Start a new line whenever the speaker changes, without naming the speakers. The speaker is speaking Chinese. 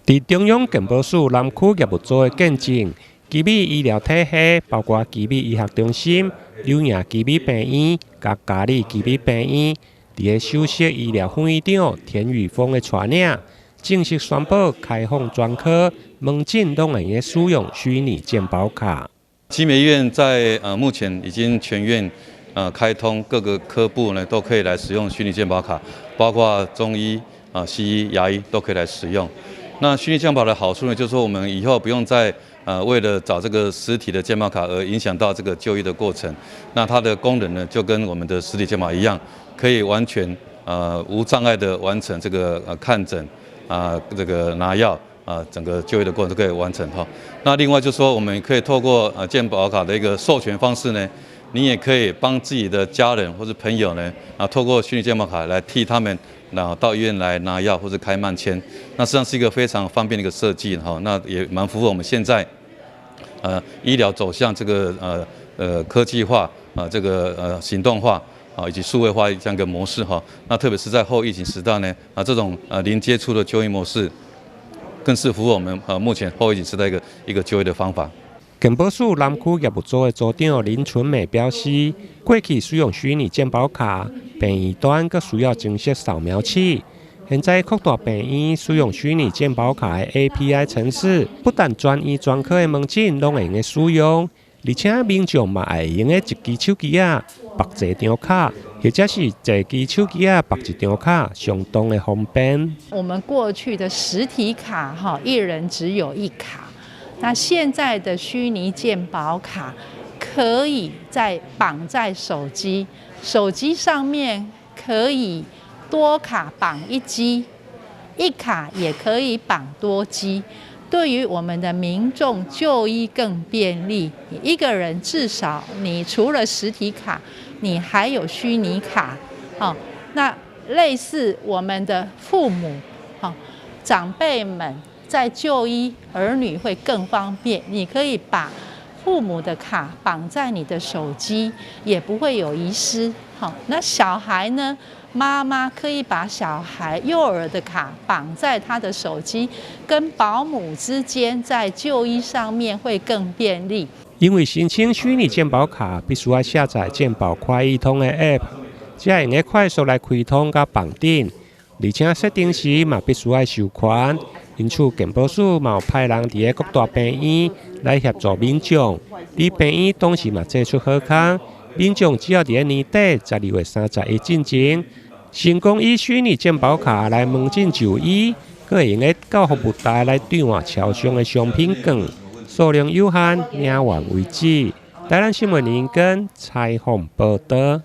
在中央健保署南区业务组的见证，基美医疗体系包括基美医学中心、柳营基美病院、甲嘉义基美病院，伫个首席医疗副院长田宇峰的带领，正式宣布开放专科门诊拢会使用虚拟健保卡。
基美医院在目前已经全院开通，各个科部呢都可以来使用虚拟健保卡，包括中医、西医、牙医都可以来使用。那虚拟健保的好处呢，就是说我们以后不用再为了找这个实体的健保卡而影响到这个就医的过程。那它的功能呢，就跟我们的实体健保一样，可以完全无障碍的完成这个看诊这个拿药整个就医的过程都可以完成哈。那另外就是说，我们可以透过健保卡的一个授权方式呢，你也可以帮自己的家人或是朋友呢透过虚拟健保卡来替他们到医院来拿药或者开慢签，那实际上是一个非常方便的一个设计哈，那也蛮符合我们现在医疗走向这个科技化这个行动化以及数位化这样一个模式哈，那特别是在后疫情时代呢这种零接触的就医模式，更是符合我们目前后疫情时代一个就医的方法。
健保署南区业务组的组长林春美表示，过去使用虚拟健保卡，病院端阁需要增设扫描器。现在扩大病院使用虚拟健保卡的 API 程式，不但专医专科的门诊拢会用使用，而且民众嘛会用一支手机绑一张卡，或者是一支手机绑一张卡，相当的方便。
我们过去的实体卡一人只有一卡。那现在的虚拟健保卡可以绑在手机，手机上面可以多卡绑一机，一卡也可以绑多机，对于我们的民众就医更便利。一个人至少你除了实体卡，你还有虚拟卡，那类似我们的父母，长辈们。在就医，儿女会更方便。你可以把父母的卡绑在你的手机，也不会有遗失。那小孩呢？妈妈可以把小孩幼儿的卡绑在他的手机，跟保姆之间在就医上面会更便利。
因为申请虚拟健保卡，必须要下载健保快易通的 App， 才会快速来开通甲绑定，而且设定时嘛必须要授权。因此，健保署嘛有派人伫各大病院来协助民众。伫病院同时嘛祭出好康，民众只要伫年底12月31进前，成功以虚拟健保卡来门诊就医，阁会用到服务台来兑换超商的商品券，数量有限，领完为止。台南新闻林根采访报道。